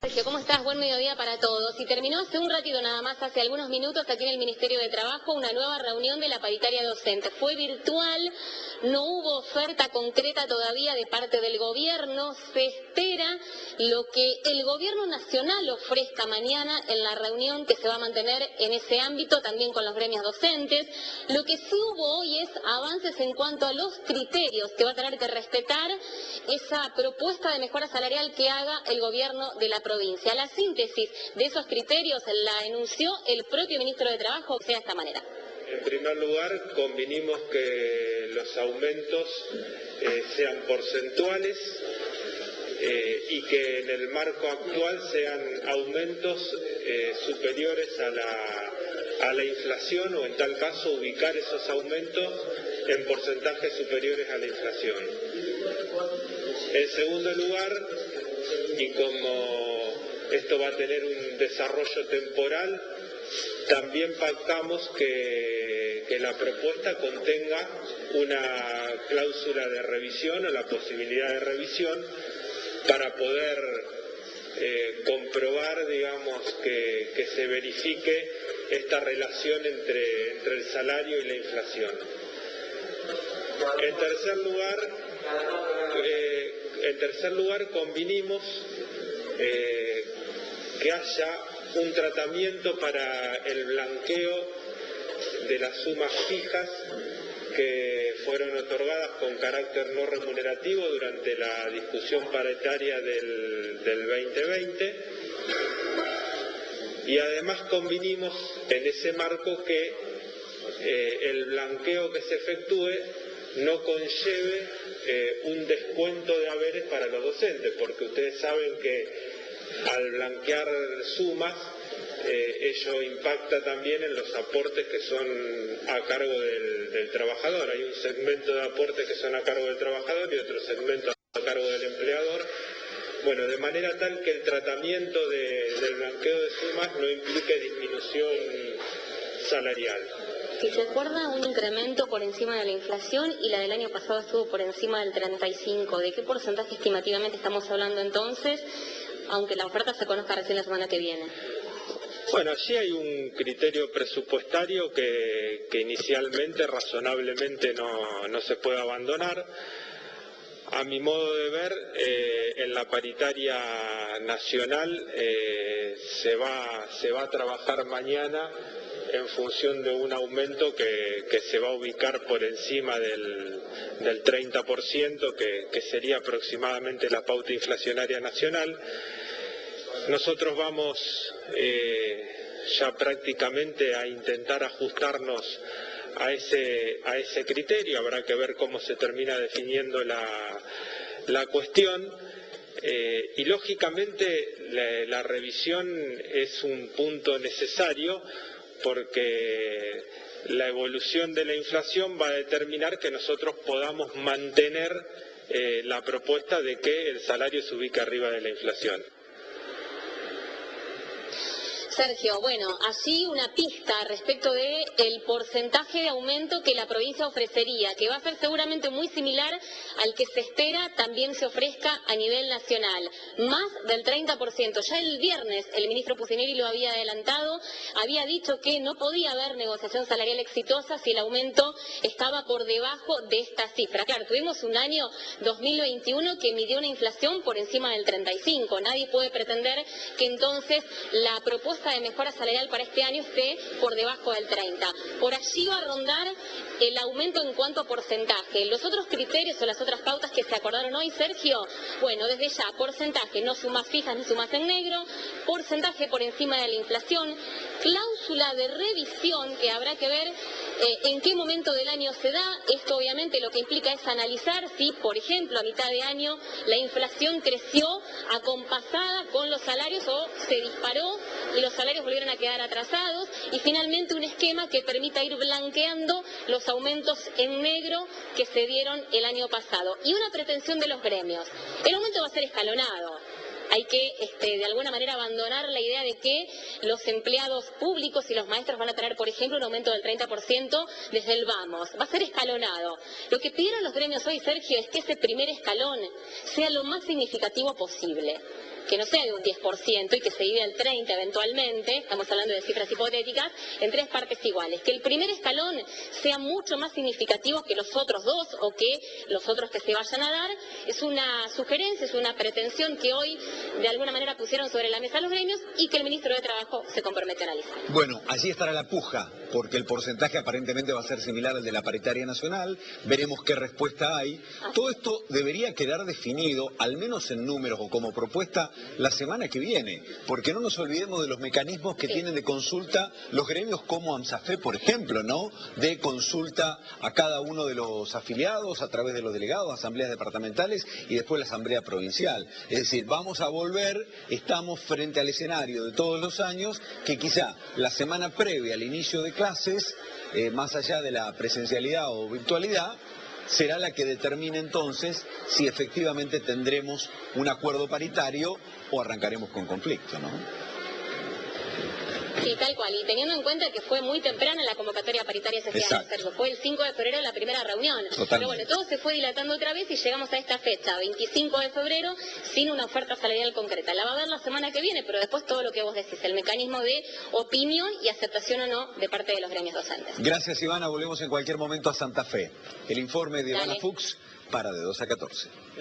Sergio, ¿cómo estás? Buen mediodía para todos. Y terminó hace un ratito nada más, hace algunos minutos, aquí en el Ministerio de Trabajo, una nueva reunión de la paritaria docente. Fue virtual, no hubo oferta concreta todavía de parte del gobierno. Se espera lo que el gobierno nacional ofrezca mañana en la reunión que se va a mantener en ese ámbito, también con los gremios docentes. Lo que sí hubo hoy es avances en cuanto a los criterios que va a tener que respetar esa propuesta de mejora salarial que haga el gobierno de la provincia. La síntesis de esos criterios la enunció el propio ministro de Trabajo, de esta manera. En primer lugar, convinimos que los aumentos sean porcentuales y que en el marco actual sean aumentos superiores a la inflación, o en tal caso ubicar esos aumentos en porcentajes superiores a la inflación. En segundo lugar, y como esto va a tener un desarrollo temporal, también pactamos que la propuesta contenga una cláusula de revisión o la posibilidad de revisión para poder comprobar, digamos, que se verifique esta relación entre el salario y la inflación. En tercer lugar, convinimos que haya un tratamiento para el blanqueo de las sumas fijas que fueron otorgadas con carácter no remunerativo durante la discusión paritaria del 2020, y además convinimos en ese marco que el blanqueo que se efectúe no conlleve un descuento de haberes para los docentes, porque ustedes saben que al blanquear sumas, ello impacta también en los aportes que son a cargo del trabajador. Hay un segmento de aportes que son a cargo del trabajador y otro segmento a cargo del empleador. Bueno, de manera tal que el tratamiento del blanqueo de sumas no implique disminución salarial. Si se acuerda, un incremento por encima de la inflación, y la del año pasado estuvo por encima del 35%. ¿De qué porcentaje estimativamente estamos hablando entonces, aunque la oferta se conozca recién la semana que viene? Bueno, allí hay un criterio presupuestario que inicialmente, razonablemente, no se puede abandonar. A mi modo de ver, en la paritaria nacional se va a trabajar mañana en función de un aumento que se va a ubicar por encima del 30%, que sería aproximadamente la pauta inflacionaria nacional. Nosotros vamos ya prácticamente a intentar ajustarnos a ese criterio. Habrá que ver cómo se termina definiendo la cuestión. Y lógicamente la revisión es un punto necesario, porque la evolución de la inflación va a determinar que nosotros podamos mantener la propuesta de que el salario se ubique arriba de la inflación. Sergio, bueno, allí una pista respecto de el porcentaje de aumento que la provincia ofrecería, que va a ser seguramente muy similar al que se espera también se ofrezca a nivel nacional, más del 30%. Ya el viernes el ministro Pucineri lo había adelantado, había dicho que no podía haber negociación salarial exitosa si el aumento estaba por debajo de esta cifra. Claro, tuvimos un año 2021 que midió una inflación por encima del 35%. Nadie puede pretender que entonces la propuesta de mejora salarial para este año esté por debajo del 30%. Por allí va a rondar el aumento en cuanto a porcentaje. Los otros criterios o las otras pautas que se acordaron hoy, Sergio, bueno, desde ya, porcentaje, no sumas fijas ni sumas en negro, porcentaje por encima de la inflación, cláusula de revisión que habrá que ver en qué momento del año se da. Esto obviamente lo que implica es analizar si, por ejemplo, a mitad de año la inflación creció acompasada con los salarios o se disparó y los salarios volvieron a quedar atrasados, y finalmente un esquema que permita ir blanqueando los aumentos en negro que se dieron el año pasado. Y una pretensión de los gremios: el aumento va a ser escalonado. Hay que, de alguna manera, abandonar la idea de que los empleados públicos y los maestros van a tener, por ejemplo, un aumento del 30% desde el vamos. Va a ser escalonado. Lo que pidieron los gremios hoy, Sergio, es que ese primer escalón sea lo más significativo posible. que no sea de un 10% y que se divida el 30% eventualmente, estamos hablando de cifras hipotéticas, en 3 partes iguales. Que el primer escalón sea mucho más significativo que los otros 2 o que los otros que se vayan a dar, es una sugerencia, es una pretensión que hoy de alguna manera pusieron sobre la mesa los gremios y que el ministro de Trabajo se compromete a analizar. Bueno, allí estará la puja, porque el porcentaje aparentemente va a ser similar al de la paritaria nacional, veremos qué respuesta hay. Todo esto debería quedar definido, al menos en números o como propuesta, la semana que viene, porque no nos olvidemos de los mecanismos que tienen de consulta los gremios como AMSAFE, por ejemplo, ¿no? De consulta a cada uno de los afiliados a través de los delegados, asambleas departamentales y después la asamblea provincial. Es decir, vamos a volver, estamos frente al escenario de todos los años, que quizá la semana previa al inicio de clases, más allá de la presencialidad o virtualidad, será la que determine entonces si efectivamente tendremos un acuerdo paritario o arrancaremos con conflicto, ¿no? Sí, tal cual. Y teniendo en cuenta que fue muy temprana la convocatoria paritaria ese día, Sergio. Fue el 5 de febrero la primera reunión. Totalmente. Pero bueno, todo se fue dilatando otra vez y llegamos a esta fecha, 25 de febrero, sin una oferta salarial concreta. La va a ver la semana que viene, pero después todo lo que vos decís, el mecanismo de opinión y aceptación o no de parte de los gremios docentes. Gracias, Ivana. Volvemos en cualquier momento a Santa Fe. El informe de Ivana Fuchs para de 2 a 14.